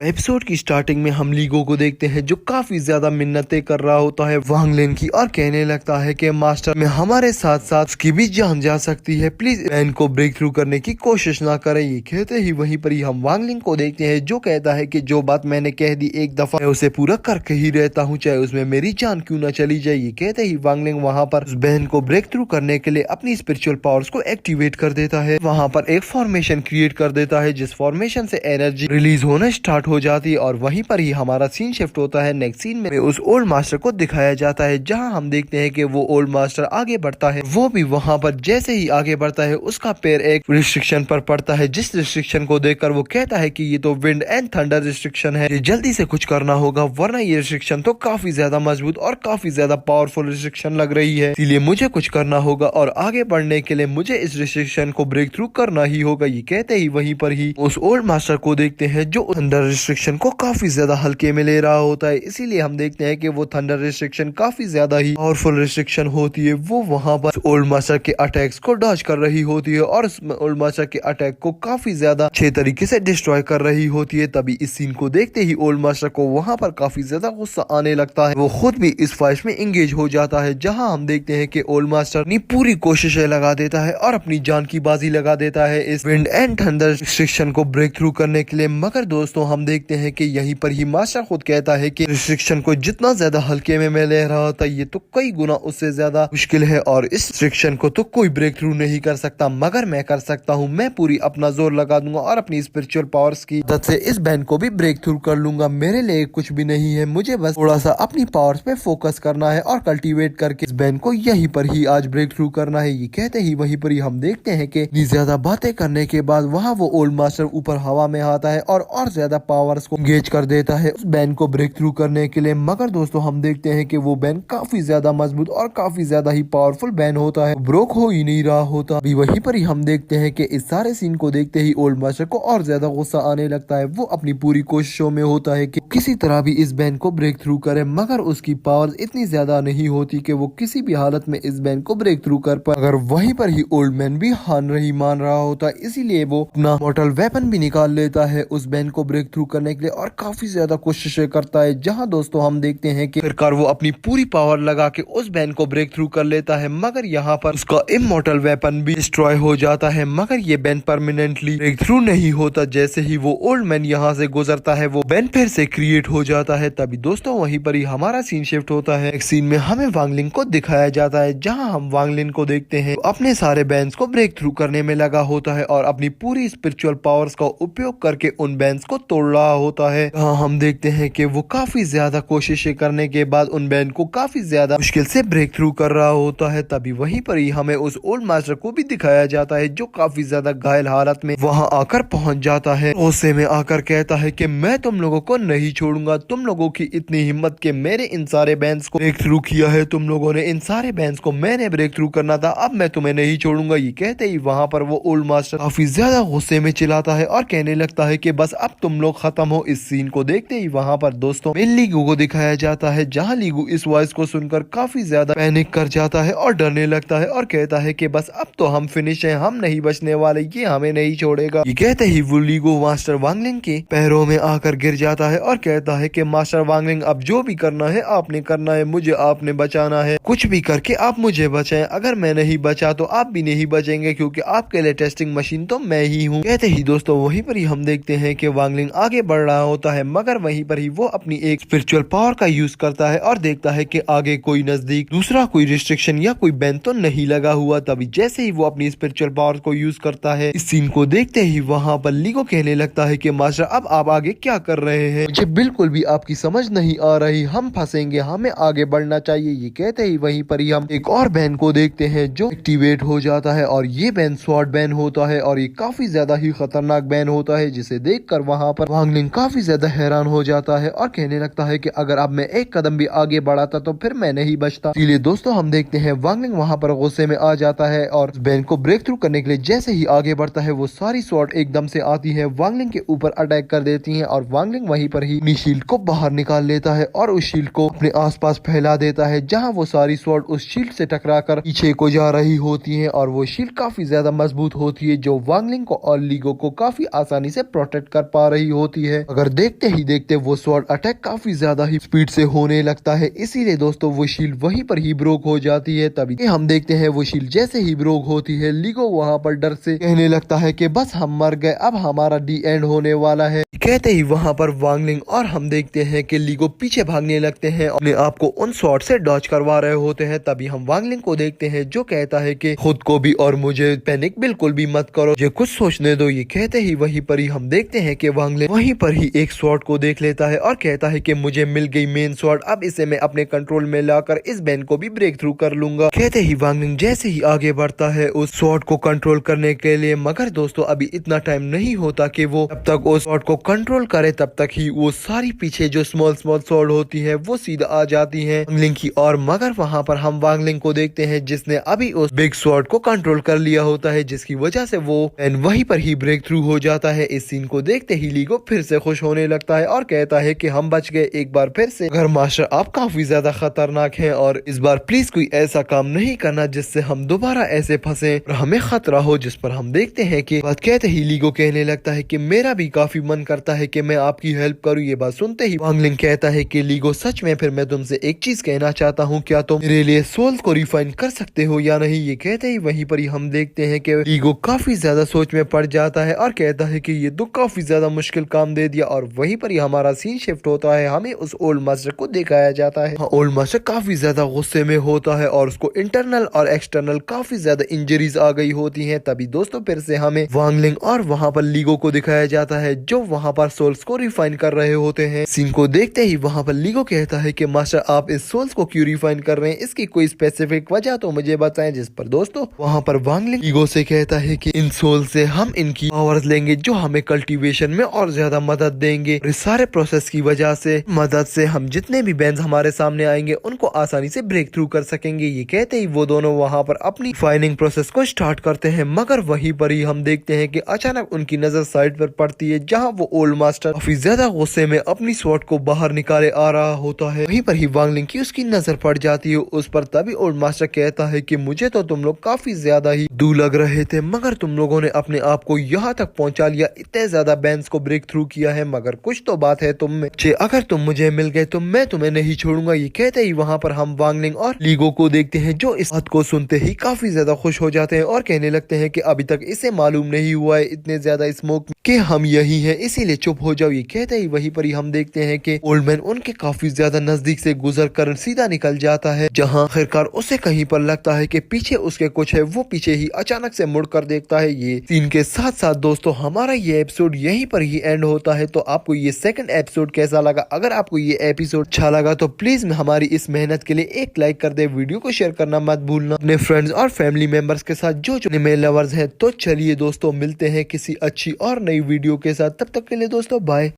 Episode की starting में हम लीगो को देखते हैं जो काफी ज्यादा मिन्नतें कर रहा होता है वांग लिन की और कहने लगता है कि मास्टर में हमारे साथ साथ उसकी भी जान जा सकती है, प्लीज बैन को ब्रेक थ्रू करने की कोशिश ना करें। ये कहते ही वहीं पर ही हम वांग लिन को देखते हैं जो कहता है कि जो बात मैंने कह दी एक दफा मैं उसे पूरा करके ही रहता हूँ, चाहे उसमें मेरी जान क्यों ना चली जाए। ये कहते ही वांग लिन वहाँ पर उस बैन को ब्रेक थ्रू करने के लिए अपनी स्पिरिचुअल पावर्स को एक्टिवेट कर देता है, वहाँ पर एक फॉर्मेशन क्रिएट कर देता है जिस फॉर्मेशन से एनर्जी रिलीज होना स्टार्ट हो जाती है। और वहीं पर ही हमारा सीन शिफ्ट होता है नेक्स्ट सीन में उस ओल्ड मास्टर को दिखाया जाता है जहां हम देखते हैं कि वो ओल्ड मास्टर आगे बढ़ता है। वो भी वहां पर जैसे ही आगे बढ़ता है उसका पैर एक रिस्ट्रिक्शन पर पड़ता है, जिस रिस्ट्रिक्शन को देखकर वो कहता है कि ये तो विंड एंड थंडर रिस्ट्रिक्शन है, ये जल्दी से कुछ करना होगा वरना ये रिस्ट्रिक्शन तो काफी ज्यादा मजबूत और काफी ज्यादा पावरफुल रिस्ट्रिक्शन लग रही है, इसलिए मुझे कुछ करना होगा और आगे बढ़ने के लिए मुझे इस रिस्ट्रिक्शन को ब्रेक थ्रू करना ही होगा। ये कहते ही वहीं पर ही उस ओल्ड मास्टर को देखते हैं जो थंडर रिस्ट्रिक्शन को काफी ज्यादा हल्के में ले रहा होता है, इसीलिए हम देखते हैं कि वो थंडर रिस्ट्रिक्शन काफी ज्यादा ही पावरफुल रिस्ट्रिक्शन होती है। वो वहां पर ओल्ड मास्टर के अटैक्स को डॉज कर रही होती है और उस ओल्ड मास्टर के अटैक को काफी ज्यादा अच्छे तरीके से डिस्ट्रॉय कर रही होती है। तभी इस सीन को देखते ही ओल्ड मास्टर को वहां पर काफी ज्यादा गुस्सा आने लगता है, वो खुद भी इस फाइट में एंगेज हो जाता है जहां हम देखते हैं कि ओल्ड मास्टर अपनी पूरी कोशिशें लगा देता है और अपनी जान की बाजी लगा देता है इस विंड एंड थंडर रिस्ट्रिक्शन को ब्रेक थ्रू करने के लिए। मगर दोस्तों हम देखते हैं कि यहीं पर ही मास्टर खुद कहता है कि रिस्ट्रिक्शन को जितना ज्यादा हल्के में मैं ले रहा था ये तो कई गुना उससे ज्यादा मुश्किल है और इस रिस्ट्रिक्शन को तो कोई ब्रेक थ्रू नहीं कर सकता, मगर मैं कर सकता हूँ। मैं पूरी अपना जोर लगा दूंगा और अपनी स्पिरिचुअल पावर्स की मदद से इस बैन को भी ब्रेक थ्रू कर लूंगा। मेरे लिए कुछ भी नहीं है, मुझे बस थोड़ा सा अपनी पावर्स पे फोकस करना है और कल्टीवेट करके इस बैन को यहीं पर ही आज ब्रेक थ्रू करना है। ये कहते ही वहीं पर ही हम देखते हैं कि इतनी ज्यादा बातें करने के बाद वहाँ वो ओल्ड मास्टर ऊपर हवा में आता है और ज्यादा पावर्स को एंगेज कर देता है उस बैन को ब्रेक थ्रू करने के लिए। मगर दोस्तों हम देखते हैं कि वो बैन काफी ज्यादा मजबूत और काफी ज्यादा ही पावरफुल बैन होता है, ब्रोक हो ही नहीं रहा होता। अभी वहीं पर ही हम देखते हैं कि इस सारे सीन को देखते ही ओल्ड मास्टर को और ज्यादा गुस्सा आने लगता है। वो अपनी पूरी कोशिशों में होता है कि किसी तरह भी इस बैन को ब्रेक थ्रू करे, मगर उसकी पावर्स इतनी ज्यादा नहीं होती कि वो किसी भी हालत में इस बैन को ब्रेक थ्रू कर पाए। अगर वहीं पर ही ओल्ड मैन भी हार नहीं मान रहा होता, इसीलिए वो अपना मॉर्टल वेपन भी निकाल लेता है उस बैन को ब्रेक थ्रू करने के लिए और काफी ज्यादा कोशिशें करता है। जहां दोस्तों हम देखते हैं कि आखिरकार वो अपनी पूरी पावर लगा के उस बैन को ब्रेक थ्रू कर लेता है, मगर यहाँ पर उसका इमॉर्टल वेपन भी डिस्ट्रॉय हो जाता है। मगर ये बैन परमानेंटली ब्रेक थ्रू नहीं होता, जैसे ही वो ओल्ड मैन यहाँ से गुजरता है वो बैन फिर से क्रिएट हो जाता है। तभी दोस्तों वहीं पर ही हमारा सीन शिफ्ट होता है। एक सीन में हमें वांग लिन को दिखाया जाता है जहाँ हम वांग लिन को देखते हैं अपने सारे बैंस को ब्रेक थ्रू करने में लगा होता है और अपनी पूरी स्पिरिचुअल पावर्स का उपयोग करके उन बैंस को तोड़ रहा होता है। हम देखते हैं कि वो काफी ज्यादा कोशिशें करने के बाद उन बैन को काफी ज्यादा मुश्किल से ब्रेक थ्रू कर रहा होता है। तभी वहीं पर ही हमें उस ओल्ड मास्टर को भी दिखाया जाता है जो काफी ज्यादा घायल हालत में वहां आकर पहुंच जाता है। गुस्से में आकर कहता है कि मैं तुम लोगों को नहीं छोड़ूंगा, तुम लोगों की इतनी हिम्मत के मेरे इन सारे बैंस को ब्रेक थ्रू किया है, तुम लोगों ने इन सारे बैंस को मैंने ब्रेक थ्रू करना था, अब मैं तुम्हें नहीं छोड़ूंगा। ये कहते ही वहां पर वो ओल्ड मास्टर काफी ज्यादा गुस्से में चिल्लाता है और कहने लगता है कि बस अब तुम लोग खत्म हो। इस सीन को देखते ही वहां पर दोस्तों लीगू को दिखाया जाता है जहां लीगू इस वॉइस को सुनकर काफी ज्यादा पैनिक कर जाता है और डरने लगता है और कहता है कि बस अब तो हम फिनिश हैं, हम नहीं बचने वाले, ये हमें नहीं छोड़ेगा। ये कहते ही वो लीगू मास्टर वांग लिन के पैरों में आकर गिर जाता है और कहता है कि मास्टर वांग लिन अब जो भी करना है आपने करना है, मुझे आपने बचाना है, कुछ भी करके आप मुझे बचाएं, अगर मैं नहीं बचा तो आप भी नहीं बचेंगे क्योंकि आपके लिए टेस्टिंग मशीन तो मैं ही हूँ। कहते ही दोस्तों वहीं पर ही हम देखते हैं कि वांग लिन आगे बढ़ रहा होता है, मगर वहीं पर ही वो अपनी एक स्पिरिचुअल पावर का यूज करता है और देखता है कि आगे कोई नजदीक दूसरा कोई रिस्ट्रिक्शन या कोई बैन तो नहीं लगा हुआ। तभी जैसे ही वो अपनी स्पिरिचुअल पावर को यूज करता है, इस सीन को देखते ही वहां पर लीगो कहने लगता है कि मास्टर अब आप आगे क्या कर रहे हैं, मुझे बिल्कुल भी आपकी समझ नहीं आ रही, हम फंसेंगे, हमें आगे बढ़ना चाहिए। ये कहते ही वहीं पर ही हम एक और बैन को देखते हैं जो एक्टिवेट हो जाता है और ये बैन स्वॉर्ड बैन होता है और ये काफी ज्यादा ही खतरनाक बैन होता है, जिसे देखकर वहां पर वांग लिन काफी ज्यादा हैरान हो जाता है और कहने लगता है कि अगर अब मैं एक कदम भी आगे बढ़ाता तो फिर मैं नहीं बचता। इसलिए दोस्तों हम देखते हैं वांग लिन वहां पर गुस्से में आ जाता है और बैन को ब्रेक थ्रू करने के लिए जैसे ही आगे बढ़ता है वो सारी स्वॉर्ड एकदम से आती है, वांग लिन के ऊपर अटैक कर देती हैं और वांग लिन वहीं पर ही अपनी शील्ड को बाहर निकाल लेता है और उस शील्ड को अपने आसपास फैला देता है, जहां वो सारी स्वॉर्ड उस शील्ड से टकराकर पीछे को जा रही होती हैं और वो शील्ड काफी ज्यादा मजबूत होती है जो वांग लिन को और लीगो को काफी आसानी से प्रोटेक्ट कर पा रही होती होती है, अगर देखते ही देखते वो स्वॉर्ड अटैक काफी ज्यादा ही स्पीड से होने लगता है। इसीलिए दोस्तों वो शील्ड वहीं पर ही ब्रोक हो जाती है। तभी हम देखते हैं वो शील्ड जैसे ही ब्रोक होती है, लीगो वहाँ पर डर से कहने लगता है कि बस हम मर गए, अब हमारा डी एंड होने वाला है। कहते ही वहाँ पर वांगलिंग और हम देखते हैं कि लीगो पीछे भागने लगते हैं, अपने आप को उन शॉट से डॉज करवा रहे होते हैं। तभी हम वांगलिंग को देखते हैं जो कहता है कि खुद को भी और मुझे पैनिक बिल्कुल भी मत करो, मुझे कुछ सोचने दो। ये कहते ही वहीं पर ही हम देखते हैं कि वांगलिंग वहीं पर ही एक शॉट को देख लेता है और कहता है कि मुझे मिल गई मेन शॉट, अब इसे मैं अपने कंट्रोल में लाकर इस बैन को भी ब्रेक थ्रू कर लूंगा। कहते ही वांगलिंग जैसे ही आगे बढ़ता है उस शॉट को कंट्रोल करने के लिए, मगर दोस्तों अभी इतना टाइम नहीं होता कि वो तब तक उस शॉट को कंट्रोल करे, तब तक ही वो सारी पीछे जो स्मॉल स्मॉल शॉट होती है वो सीधा आ जाती है वांगलिंग की और। मगर वहाँ पर हम वांगलिंग को देखते हैं जिसने अभी उस बिग शॉट को कंट्रोल कर लिया होता है, जिसकी वजह से वो बैन वहीं पर ही ब्रेक थ्रू हो जाता है। इस सीन को देखते ही लीगो फिर से खुश होने लगता है और कहता है कि हम बच गए एक बार फिर से। घर मास्टर आप काफी ज्यादा खतरनाक हैं और इस बार प्लीज कोई ऐसा काम नहीं करना जिससे हम दोबारा ऐसे फंसे और हमें खतरा हो। जिस पर हम देखते हैं कि बात कहते ही लीगो कहने लगता है कि मेरा भी काफी मन करता है कि मैं आपकी हेल्प करूं। ये बात सुनते ही वांगलिंग कहता है कि लीगो सच में फिर मैं तुमसे एक चीज कहना चाहता हूँ, क्या तुम मेरे लिए सोल्स को रिफाइन कर सकते हो या नहीं। ये कहते ही वहीं पर ही हम देखते हैं कि लीगो काफी ज्यादा सोच में पड़ जाता है और कहता है कि ये तो काफी ज्यादा मुश्किल काम दे दिया। और वहीं पर ही हमारा सीन शिफ्ट होता है, हमें उस ओल्ड मास्टर को दिखाया जाता है। ओल्ड मास्टर काफी ज्यादा गुस्से में होता है और उसको इंटरनल और एक्सटर्नल काफी ज्यादा इंजरीज आ गई होती हैं। तभी दोस्तों फिर से हमें वांगलिंग और वहाँ पर लीगो को दिखाया जाता है जो वहाँ पर सोल्स को रिफाइन कर रहे होते हैं। सीन को देखते ही वहाँ पर लीगो कहता है कि मास्टर आप इस सोल्स को क्यों रिफाइन कर रहे हैं, इसकी कोई स्पेसिफिक वजह तो मुझे बताएं। जिस पर दोस्तों वहाँ पर वांगलिंग लीगो से कहता है कि इन सोल से हम इनकी पावर्स लेंगे जो हमें कल्टीवेशन में और ज्यादा मदद देंगे। इस सारे प्रोसेस की वजह से मदद से हम जितने भी बैंस हमारे सामने आएंगे उनको आसानी से ब्रेक थ्रू कर सकेंगे। ये कहते ही वो दोनों वहाँ पर अपनी फाइनिंग प्रोसेस को स्टार्ट करते हैं, मगर वहीं पर ही हम देखते हैं कि अचानक उनकी नजर साइड पर पड़ती है जहाँ वो ओल्ड मास्टर काफी ज्यादा गुस्से में अपनी स्वॉर्ड को बाहर निकाले आ रहा होता है। वहीं पर ही वांगलिंग की उसकी नजर पड़ जाती है उस पर। तभी ओल्ड मास्टर कहता है कि मुझे तो तुम लोग काफी ज्यादा ही दूर लग रहे थे, मगर तुम लोगों ने अपने आप को यहाँ तक पहुँचा लिया, इतने ज्यादा बैंस को ब्रेक थ्रू किया है, मगर कुछ तो बात है तुम में। अगर तुम मुझे मिल गए तो मैं तुम्हें नहीं छोड़ूंगा। ये कहते ही वहाँ पर हम वांगलिंग और लीगो को देखते हैं जो इस बात को सुनते ही काफी ज्यादा खुश हो जाते हैं और कहने लगते हैं कि अभी तक इसे मालूम नहीं हुआ है इतने ज्यादा स्मोक कि हम यही हैं, इसीलिए चुप हो जाओ। ये कहते ही वहीं पर ही हम देखते हैं कि ओल्ड मैन उनके काफी ज्यादा नजदीक से गुजर कर सीधा निकल जाता है, जहाँ आखिरकार उसे कहीं पर लगता है कि पीछे उसके कुछ है। वो पीछे ही अचानक से मुड़कर देखता है। ये सीन के साथ साथ दोस्तों हमारा ये एपिसोड यहीं पर ही एंड होता है। तो आपको ये सेकंड एपिसोड कैसा लगा? अगर आपको ये एपिसोड अच्छा लगा तो प्लीज हमारी इस मेहनत के लिए एक लाइक कर दे, वीडियो को शेयर करना मत भूलना अपने फ्रेंड्स और फैमिली मेंबर्स के साथ जो एनिमे लवर्स हैं। तो चलिए दोस्तों मिलते हैं किसी अच्छी और नई वीडियो के साथ, तब तक के लिए दोस्तों बाय।